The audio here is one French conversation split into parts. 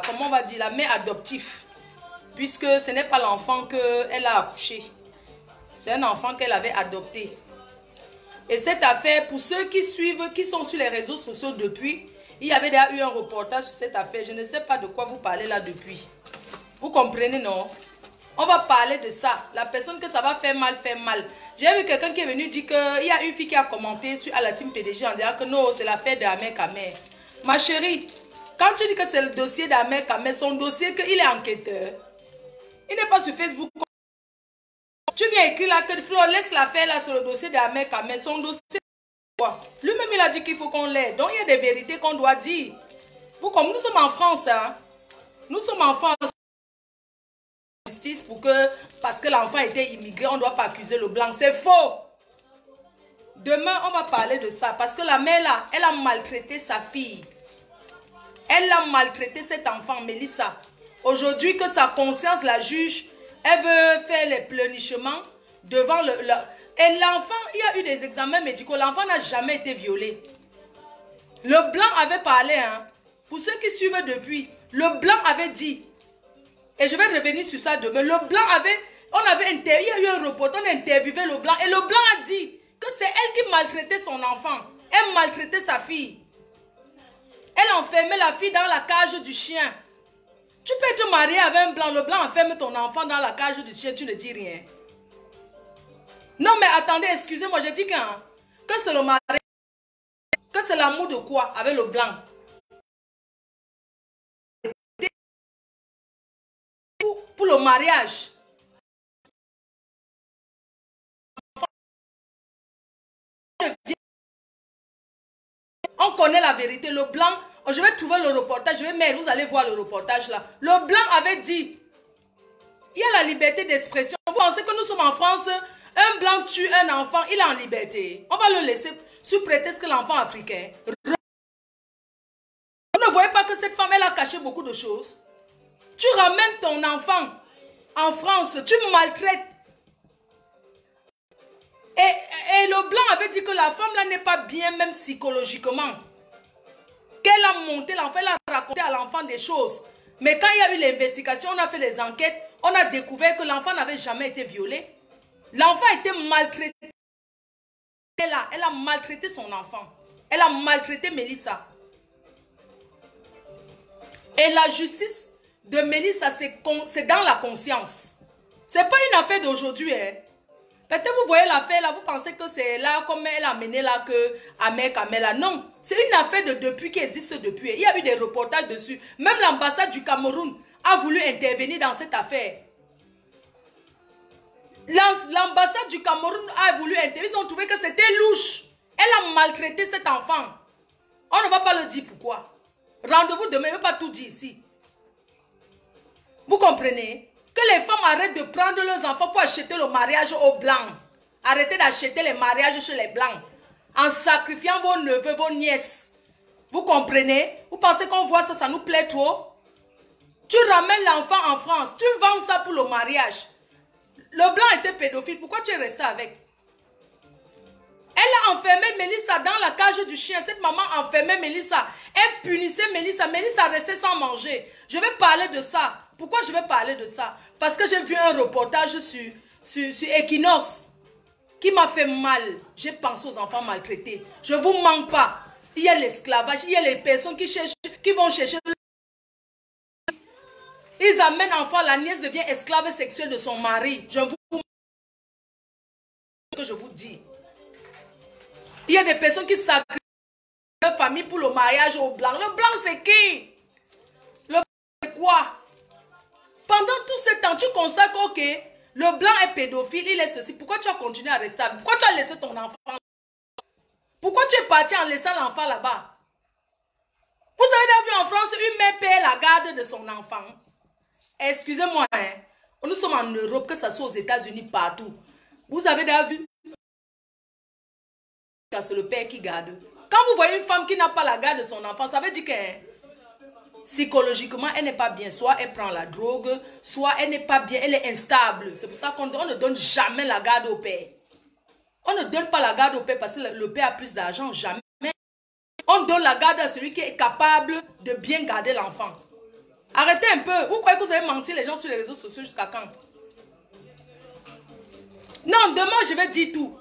comment on va dire, la mère adoptive. Puisque ce n'est pas l'enfant qu'elle a accouché. C'est un enfant qu'elle avait adopté. Et cette affaire, pour ceux qui suivent, qui sont sur les réseaux sociaux depuis, il y avait déjà eu un reportage sur cette affaire. Je ne sais pas de quoi vous parlez là depuis. Vous comprenez, non? On va parler de ça. La personne que ça va faire mal, fait mal. J'ai vu quelqu'un qui est venu dire qu'il y a une fille qui a commenté sur à la team PDG en disant que non, c'est l'affaire d'Ahmed Kamer. Ma chérie, quand tu dis que c'est le dossier d'Ahmed Kamer, son dossier, qu'il est enquêteur. Il n'est pas sur Facebook. Tu viens écrire là que Flo laisse l'affaire là sur le dossier d'Ahmed Kamer. Son dossier, lui-même il a dit qu'il faut qu'on l'aide. Donc il y a des vérités qu'on doit dire. Vous, comme nous sommes en France, hein, nous sommes en France. Pour que, parce que l'enfant était immigré, on ne doit pas accuser le blanc. C'est faux. Demain, on va parler de ça. Parce que la mère là, elle a maltraité sa fille. Elle a maltraité cet enfant, Mélissa. Aujourd'hui, que sa conscience la juge, elle veut faire les pleurnichements devant le... Et l'enfant, il y a eu des examens médicaux. L'enfant n'a jamais été violé. Le blanc avait parlé, hein. Pour ceux qui suivent depuis, le blanc avait dit... Et je vais revenir sur ça demain. Le blanc avait, il y a eu un reporter, on a interviewé le blanc. Et le blanc a dit que c'est elle qui maltraitait son enfant. Elle maltraitait sa fille. Elle enfermait la fille dans la cage du chien. Tu peux te marier avec un blanc. Le blanc enferme ton enfant dans la cage du chien. Tu ne dis rien. Non mais attendez, excusez-moi. J'ai dit que c'est le mari. Que c'est l'amour de quoi avec le blanc. Pour le mariage. On connaît la vérité. Le blanc, je vais trouver le reportage. Je vais mettre, vous allez voir le reportage là. Le blanc avait dit, il y a la liberté d'expression. Vous pensez que nous sommes en France, un blanc tue un enfant, il est en liberté. On va le laisser sous prétexte que l'enfant africain. Vous ne voyez pas que cette femme, elle a caché beaucoup de choses. Tu ramènes ton enfant en France, tu maltraites. Et le blanc avait dit que la femme là n'est pas bien même psychologiquement. Qu'elle a monté l'enfant, elle a raconté à l'enfant des choses. Mais quand il y a eu l'investigation, on a fait les enquêtes, on a découvert que l'enfant n'avait jamais été violé. L'enfant a été maltraité. Elle a maltraité son enfant. Elle a maltraité Mélissa. Et la justice de Mélissa, c'est dans la conscience. Ce n'est pas une affaire d'aujourd'hui. Hein. Peut-être vous voyez l'affaire là, vous pensez que c'est là, comme elle a mené là, que Ahmed Kamer là. Non, c'est une affaire de depuis qui existe depuis. Il y a eu des reportages dessus. Même l'ambassade du Cameroun a voulu intervenir dans cette affaire. L'ambassade du Cameroun a voulu intervenir. Ils ont trouvé que c'était louche. Elle a maltraité cet enfant. On ne va pas le dire pourquoi. Rendez-vous demain, je ne vais pas tout dire ici. Vous comprenez? Que les femmes arrêtent de prendre leurs enfants pour acheter le mariage aux blancs. Arrêtez d'acheter les mariages chez les blancs. En sacrifiant vos neveux, vos nièces. Vous comprenez? Vous pensez qu'on voit ça, ça nous plaît trop? Tu ramènes l'enfant en France. Tu vends ça pour le mariage. Le blanc était pédophile. Pourquoi tu es resté avec? Elle a enfermé Mélissa dans la cage du chien. Cette maman enfermait Mélissa. Elle punissait Mélissa. Mélissa restait sans manger. Je vais parler de ça. Pourquoi je vais parler de ça? Parce que j'ai vu un reportage sur Equinox qui m'a fait mal. J'ai pensé aux enfants maltraités. Je ne vous mens pas. Il y a l'esclavage. Il y a les personnes qui vont chercher. Ils amènent l'enfant. La nièce devient esclave sexuelle de son mari. Je vous que je vous dis. Il y a des personnes qui sacrifient leur famille pour le mariage au blanc. Le blanc, c'est qui? Le blanc, c'est quoi? Pendant tout ce temps, tu constates que, ok, le blanc est pédophile, il est ceci. Pourquoi tu as continué à rester? Pourquoi tu as laissé ton enfant? Pourquoi tu es parti en laissant l'enfant là-bas? Vous avez vu en France, une mère paie la garde de son enfant. Excusez-moi, hein. Nous sommes en Europe, que ce soit aux États-Unis, partout. Vous avez déjà vu? C'est le père qui garde. Quand vous voyez une femme qui n'a pas la garde de son enfant, ça veut dire que psychologiquement, elle n'est pas bien. Soit elle prend la drogue, soit elle n'est pas bien, elle est instable. C'est pour ça qu'on ne donne jamais la garde au père. On ne donne pas la garde au père parce que le père a plus d'argent, jamais. On donne la garde à celui qui est capable de bien garder l'enfant. Arrêtez un peu. Vous croyez que vous allez mentir les gens sur les réseaux sociaux jusqu'à quand? Non, demain je vais dire tout.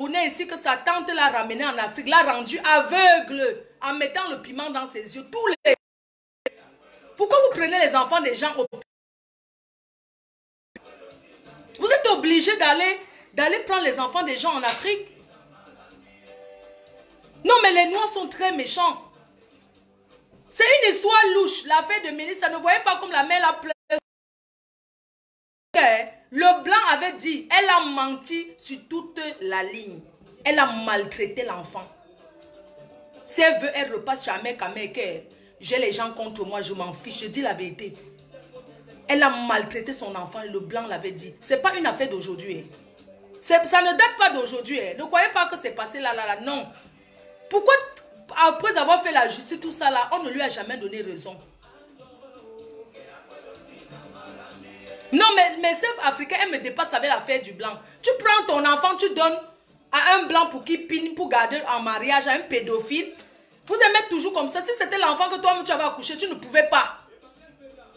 On est ici que sa tante l'a ramené en Afrique, l'a rendu aveugle en mettant le piment dans ses yeux. Tous les... Pourquoi vous prenez les enfants des gens au... Vous êtes obligé d'aller prendre les enfants des gens en Afrique? Non, mais les Noirs sont très méchants. C'est une histoire louche. L'affaire de Mélissa, ne voyez pas comme la mère a pleuré. Le blanc avait dit, elle a menti sur toute la ligne. Elle a maltraité l'enfant. Si elle veut, elle repasse jamais quand même que j'ai les gens contre moi, je m'en fiche, je dis la vérité. Elle a maltraité son enfant, le blanc l'avait dit. Ce n'est pas une affaire d'aujourd'hui. Ça ne date pas d'aujourd'hui. Ne croyez pas que c'est passé là, non. Pourquoi, après avoir fait la justice, tout ça là, on ne lui a jamais donné raison? Non, mais ces Africains, elle me dépasse avec l'affaire du blanc. Tu prends ton enfant, tu donnes à un blanc pour qu'il pine, pour garder en mariage, à un pédophile. Vous aimez toujours comme ça. Si c'était l'enfant que toi-même tu avais accouché, tu ne pouvais pas.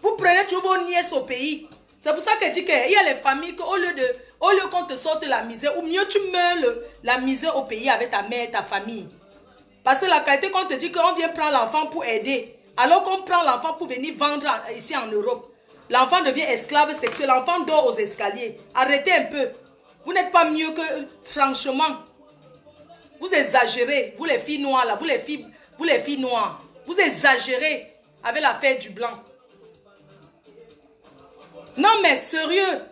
Vous prenez toujours vos nièces au pays. C'est pour ça que je dis qu'il y a les familles qu'au lieu qu'on te sorte la misère, ou mieux tu meurs la misère au pays avec ta mère, ta famille. Parce que la qualité qu'on te dit qu'on vient prendre l'enfant pour aider, alors qu'on prend l'enfant pour venir vendre ici en Europe. L'enfant devient esclave sexuel, l'enfant dort aux escaliers. Arrêtez un peu. Vous n'êtes pas mieux que, franchement. Vous exagérez, vous les filles noires là, vous les filles noires. Vous exagérez avec l'affaire du blanc. Non mais sérieux.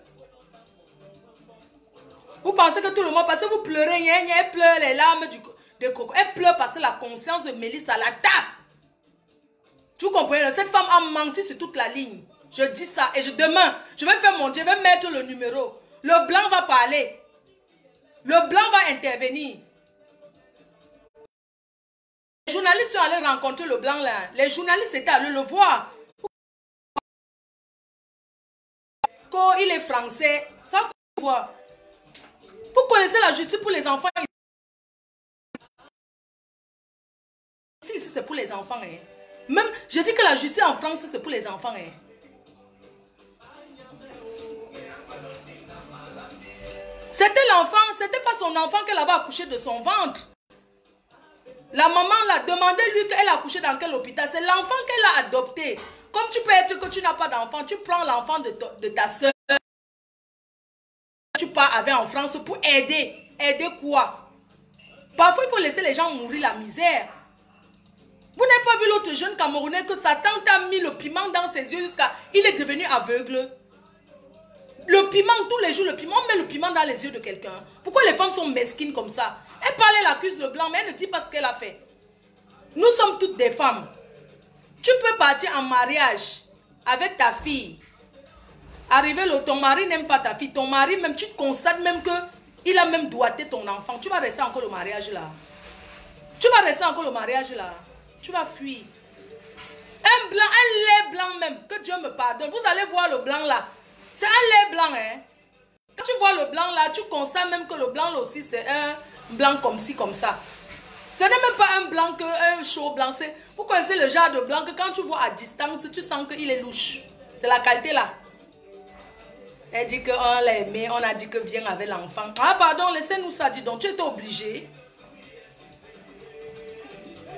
Vous pensez que tout le monde, parce que vous pleurez, elle pleure les larmes de coco. Elle pleure parce que la conscience de Mélissa la tape. Tu comprends? Cette femme a menti sur toute la ligne. Je dis ça et demain, je vais faire mon Dieu, je vais mettre le numéro. Le blanc va parler. Le blanc va intervenir. Les journalistes sont allés rencontrer le blanc là. Les journalistes étaient allés le voir. Quand il est français, ça vous voit. Vous connaissez la justice pour les enfants. Ici, c'est pour les enfants. Hein. Même, je dis que la justice en France, c'est pour les enfants. Hein. C'était l'enfant, c'était pas son enfant qu'elle avait accouché de son ventre. La maman l'a demandé lui qu'elle a accouché dans quel hôpital. C'est l'enfant qu'elle a adopté. Comme tu peux être que tu n'as pas d'enfant, tu prends l'enfant de ta soeur. Tu pars avec en France pour aider. Aider quoi? Parfois, il faut laisser les gens mourir la misère. Vous n'avez pas vu l'autre jeune Camerounais que sa tante a mis le piment dans ses yeux jusqu'à... Il est devenu aveugle. Le piment, tous les jours, le piment, on met le piment dans les yeux de quelqu'un. Pourquoi les femmes sont mesquines comme ça? Elle parle, elle accuse le blanc, mais elle ne dit pas ce qu'elle a fait. Nous sommes toutes des femmes. Tu peux partir en mariage avec ta fille. Arriver, ton mari n'aime pas ta fille. Ton mari, même, tu constates même que il a même doigté ton enfant. Tu vas rester encore le mariage là. Tu vas rester encore le mariage là. Tu vas fuir. Un blanc, un lait blanc même. Que Dieu me pardonne. Vous allez voir le blanc là. C'est un lait blanc, hein. Quand tu vois le blanc là, tu constates même que le blanc là aussi, c'est un blanc comme ci, comme ça. Ce n'est même pas un blanc, un chaud blanc. Vous connaissez le genre de blanc que quand tu vois à distance, tu sens qu'il est louche. C'est la qualité là. Elle dit qu'on l'a aimé, on a dit que viens avec l'enfant. Ah pardon, laissez-nous ça, dis donc, tu étais obligé.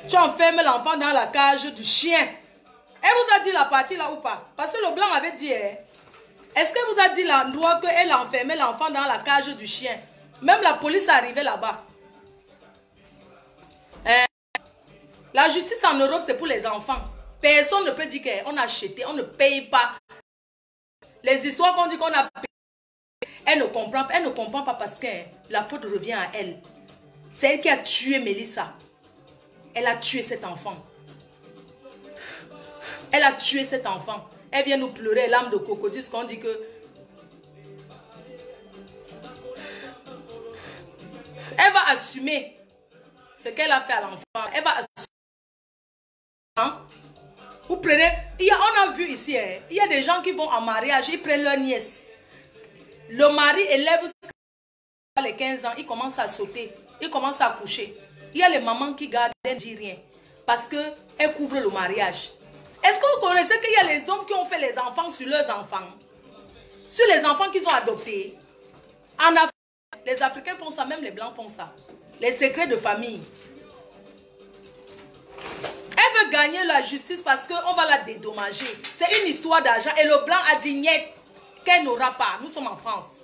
Tu enfermes l'enfant dans la cage du chien. Elle vous a dit la partie là ou pas? Parce que le blanc avait dit, hein. Est-ce qu'elle vous a dit l'endroit qu'elle a enfermé l'enfant dans la cage du chien? Même la police est arrivée là-bas. La justice en Europe, c'est pour les enfants. Personne ne peut dire qu'on a acheté, on ne paye pas. Les histoires qu'on dit qu'on a payé, elle ne comprend pas parce que la faute revient à elle. C'est elle qui a tué Mélissa. Elle a tué cet enfant. Elle a tué cet enfant. Elle vient nous pleurer, l'âme de crocodile, qu'on dit que... Elle va assumer ce qu'elle a fait à l'enfant. Elle va assumer. Vous prenez... on a vu ici, hein, il y a des gens qui vont en mariage, ils prennent leur nièce. Le mari élève jusqu'à les 15 ans, il commence à sauter, il commence à coucher. Il y a les mamans qui gardent, elles ne disent rien. Parce qu'elles couvrent le mariage. Est-ce que vous connaissez qu'il y a les hommes qui ont fait les enfants sur leurs enfants? Sur les enfants qu'ils ont adoptés? En Afrique, les Africains font ça, même les Blancs font ça. Les secrets de famille. Elle veut gagner la justice parce qu'on va la dédommager. C'est une histoire d'argent. Et le Blanc a dit niet, qu'elle n'aura pas. Nous sommes en France.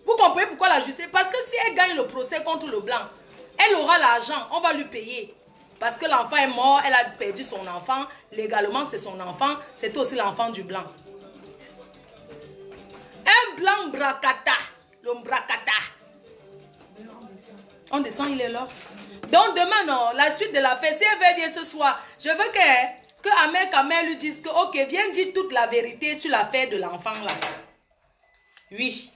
Vous comprenez pourquoi la justice? Parce que si elle gagne le procès contre le Blanc, elle aura l'argent, on va lui payer. Parce que l'enfant est mort, elle a perdu son enfant. Légalement, c'est son enfant. C'est aussi l'enfant du Blanc. Un Blanc bracata. Le bracata. On descend, il est là. Donc demain, non, la suite de l'affaire, si elle veut bien ce soir, je veux que Ahmed Kamel lui dise que, ok, viens dire toute la vérité sur l'affaire de l'enfant là. Oui.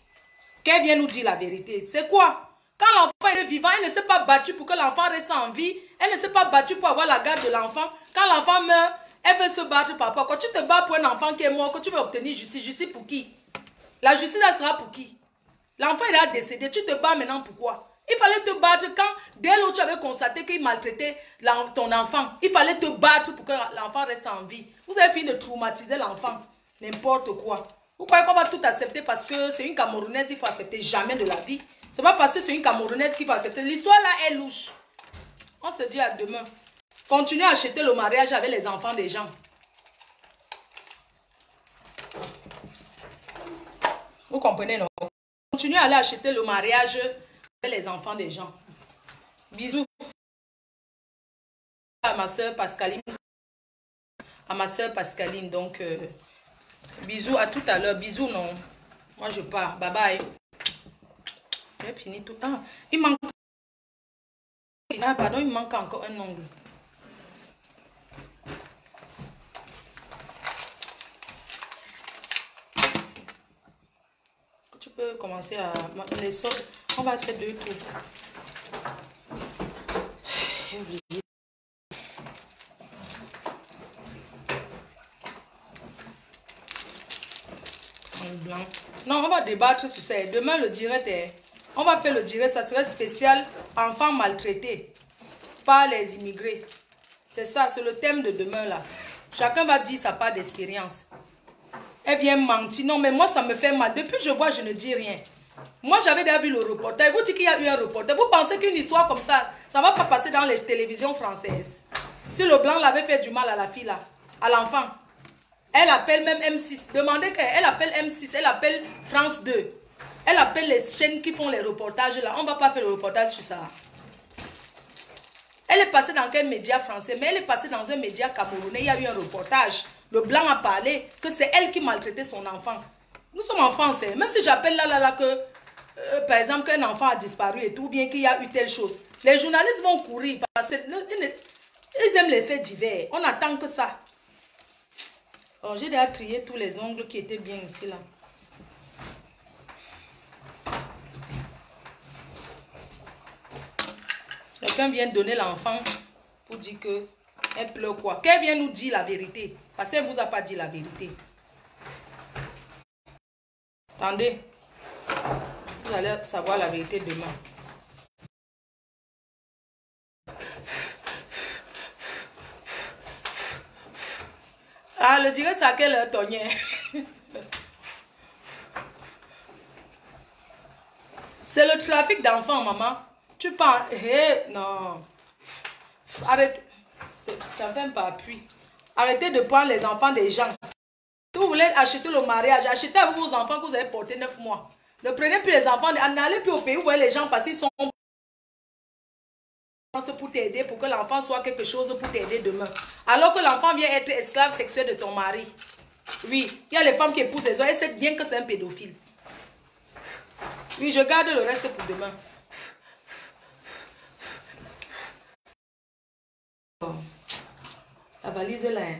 Qu'elle vienne nous dire la vérité. C'est quoi? Quand l'enfant est vivant, elle ne s'est pas battue pour que l'enfant reste en vie. Elle ne s'est pas battue pour avoir la garde de l'enfant. Quand l'enfant meurt, elle veut se battre par rapport. Quand tu te bats pour un enfant qui est mort, que tu veux obtenir justice, justice pour qui? La justice, elle sera pour qui? L'enfant, il a décédé. Tu te bats maintenant pourquoi? Il fallait te battre quand, dès lors tu avais constaté qu'il maltraitait ton enfant. Il fallait te battre pour que l'enfant reste en vie. Vous avez fini de traumatiser l'enfant. N'importe quoi. Vous croyez qu'on va tout accepter parce que c'est une Camerounaise, il faut accepter jamais de la vie. C'est pas parce que c'est une Camerounaise qu'il faut accepter. L'histoire là est louche. On se dit à demain. Continuez à acheter le mariage avec les enfants des gens. Vous comprenez, non? Continuez à aller acheter le mariage avec les enfants des gens. Bisous à ma soeur Pascaline. À ma soeur Pascaline. Donc, bisous à tout à l'heure. Bisous, non. Moi, je pars. Bye bye. J'ai fini tout. Ah, il manque. Ah, pardon, il manque encore un ongle. Tu peux commencer à les sortes. On va faire 2 tours. J'ai oublié. Blanc. Non, on va débattre sur ça. Demain, le direct est... On va faire le direct, ça serait spécial enfants maltraités par les immigrés. C'est ça, c'est le thème de demain là. Chacun va dire sa part d'expérience. Elle vient mentir. Non, mais moi, ça me fait mal. Depuis que je vois, je ne dis rien. Moi, j'avais déjà vu le reporter. Vous dites qu'il y a eu un reporter. Vous pensez qu'une histoire comme ça ne va pas passer dans les télévisions françaises? Si le Blanc l'avait fait du mal à la fille là, à l'enfant, elle appelle même M6. Demandez qu'elle appelle M6, elle appelle France 2. Elle appelle les chaînes qui font les reportages là. On ne va pas faire le reportage sur ça. Elle est passée dans quel média français? Mais elle est passée dans un média camerounais. Il y a eu un reportage. Le Blanc a parlé que c'est elle qui maltraitait son enfant. Nous sommes en France. Même si j'appelle là que, par exemple, qu'un enfant a disparu et tout, bien qu'il y a eu telle chose. Les journalistes vont courir parce qu'ils aiment les faits divers. On attend que ça. Oh, j'ai déjà trié tous les ongles qui étaient bien ici là. Quelqu'un vient donner l'enfant pour dire que elle pleure quoi. Qu'elle vient nous dire la vérité. Parce qu'elle ne vous a pas dit la vérité. Attendez. Vous allez savoir la vérité demain. Ah, le direct, c'est à quelle heure, Tonien? C'est le trafic d'enfants, maman. Tu penses... Hey, non. Arrête. Ça ne fait pas appui. Arrêtez de prendre les enfants des gens. Si vous voulez acheter le mariage, achetez avec vos enfants que vous avez portés 9 mois. Ne prenez plus les enfants. N'allez plus au pays où vous voyez les gens passer. Ils sont pour t'aider, pour que l'enfant soit quelque chose pour t'aider demain. Alors que l'enfant vient être esclave sexuel de ton mari. Oui, il y a les femmes qui épousent les hommes. Elles savent bien que c'est un pédophile. Oui, je garde le reste pour demain. La valise est là. Hein.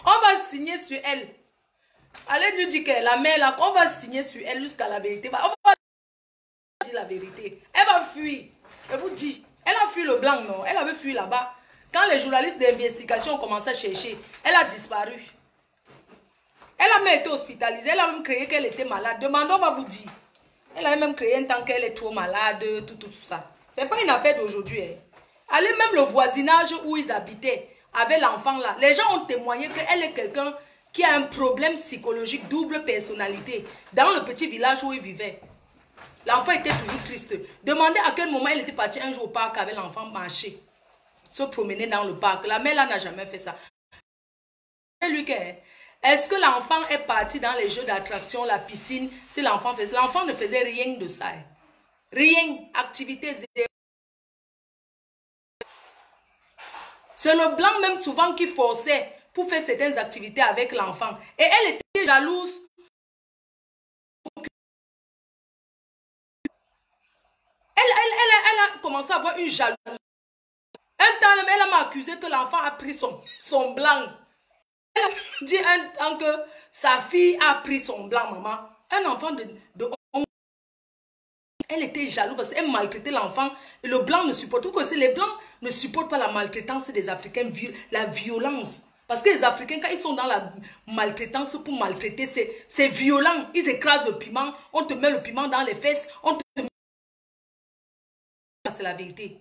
On va signer sur elle. Allez lui dire que la mère là, on va signer sur elle jusqu'à la vérité. On va dire la vérité. Elle va fuir. Je vous dis, elle a fui le Blanc, non? Elle avait fui là-bas. Quand les journalistes d'investigation ont commencé à chercher, elle a disparu. Elle a même été hospitalisée. Elle a même créé qu'elle était malade. Demandons, on va vous dire. Elle a même créé un temps qu'elle est trop malade, tout ça. C'est pas une affaire d'aujourd'hui. Hein. Allez, même le voisinage où ils habitaient, avec l'enfant là, les gens ont témoigné qu'elle est quelqu'un qui a un problème psychologique, double personnalité, dans le petit village où ils vivaient. L'enfant était toujours triste. Demandez à quel moment elle était partie un jour au parc avec l'enfant marcher, se promener dans le parc. La mère là n'a jamais fait ça. Est-ce que l'enfant est parti dans les jeux d'attraction, la piscine, si l'enfant faisait... L'enfant ne faisait rien de ça. Rien, activité zéro. C'est le blanc même souvent qui forçait pour faire certaines activités avec l'enfant. Et elle était jalouse. Elle a commencé à avoir une jalousie. Un temps, elle m'a accusé que l'enfant a pris son blanc. Elle a dit un temps que sa fille a pris son blanc, maman. Un enfant de 11 ans. Elle était jalouse parce qu'elle maltraitait l'enfant. Et le blanc ne supporte pas. Les blancs ne supportent pas la maltraitance des Africains, la violence. Parce que les Africains, quand ils sont dans la maltraitance pour maltraiter, c'est violent. Ils écrasent le piment. On te met le piment dans les fesses. On te... C'est la vérité.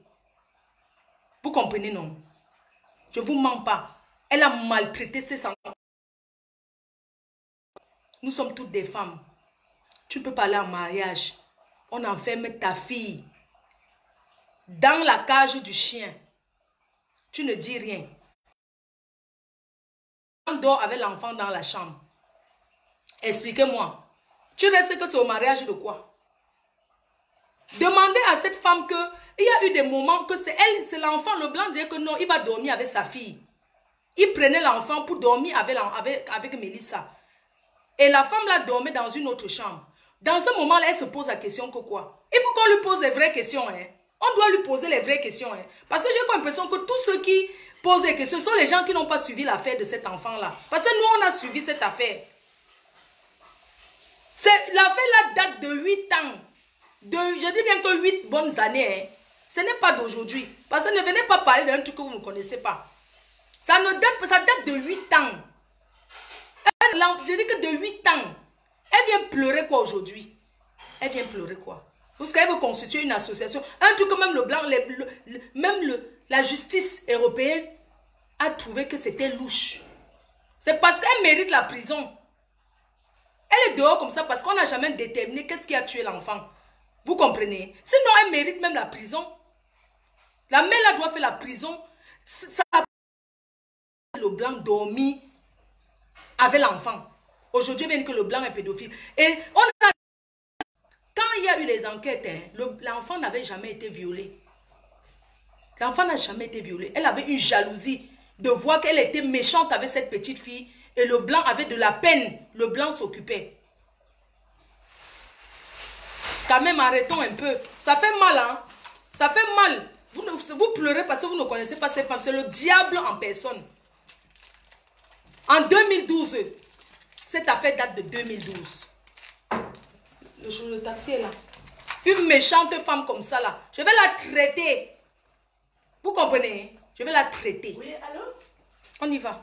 Vous comprenez, non? Je ne vous mens pas. Elle a maltraité ses enfants. Nous sommes toutes des femmes. Tu ne peux pas aller en mariage. On enferme ta fille dans la cage du chien. Tu ne dis rien. On dort avec l'enfant dans la chambre. Expliquez-moi. Tu restes que c'est au mariage de quoi? Demandez à cette femme que il y a eu des moments que c'est elle, c'est l'enfant, le blanc disait que non, il va dormir avec sa fille. Il prenait l'enfant pour dormir avec Mélissa. Et la femme là dormait dans une autre chambre. Dans ce moment-là, elle se pose la question que quoi? Il faut qu'on lui pose les vraies questions. Hein. On doit lui poser les vraies questions. Hein. Parce que j'ai l'impression que tous ceux qui posent des questions sont les gens qui n'ont pas suivi l'affaire de cet enfant-là. Parce que nous, on a suivi cette affaire. L'affaire là date de 8 ans. Je dis bien que 8 bonnes années. Hein. Ce n'est pas d'aujourd'hui. Parce que ne venez pas parler d'un truc que vous ne connaissez pas. Ça date de 8 ans. Je dis que de 8 ans. Elle vient pleurer quoi aujourd'hui? Elle vient pleurer quoi? Parce qu'elle veut constituer une association. Un truc que même le blanc, la justice européenne a trouvé que c'était louche. C'est parce qu'elle mérite la prison. Elle est dehors comme ça parce qu'on n'a jamais déterminé qu'est-ce qui a tué l'enfant. Vous comprenez? Sinon, elle mérite même la prison. La mère là doit faire la prison. Le blanc dormi avec l'enfant. Aujourd'hui, il vient que le blanc est pédophile. Et quand il y a eu les enquêtes, hein, l'enfant n'avait jamais été violé. L'enfant n'a jamais été violé. Elle avait une jalousie de voir qu'elle était méchante avec cette petite fille. Et le blanc avait de la peine. Le blanc s'occupait. Quand même, arrêtons un peu. Ça fait mal, hein. Ça fait mal. Vous pleurez parce que vous ne connaissez pas ces femmes. C'est le diable en personne. En 2012, cette affaire date de 2012. Le taxi est là. Une méchante femme comme ça, là. Je vais la traiter. Vous comprenez? Je vais la traiter. Oui, allô? On y va.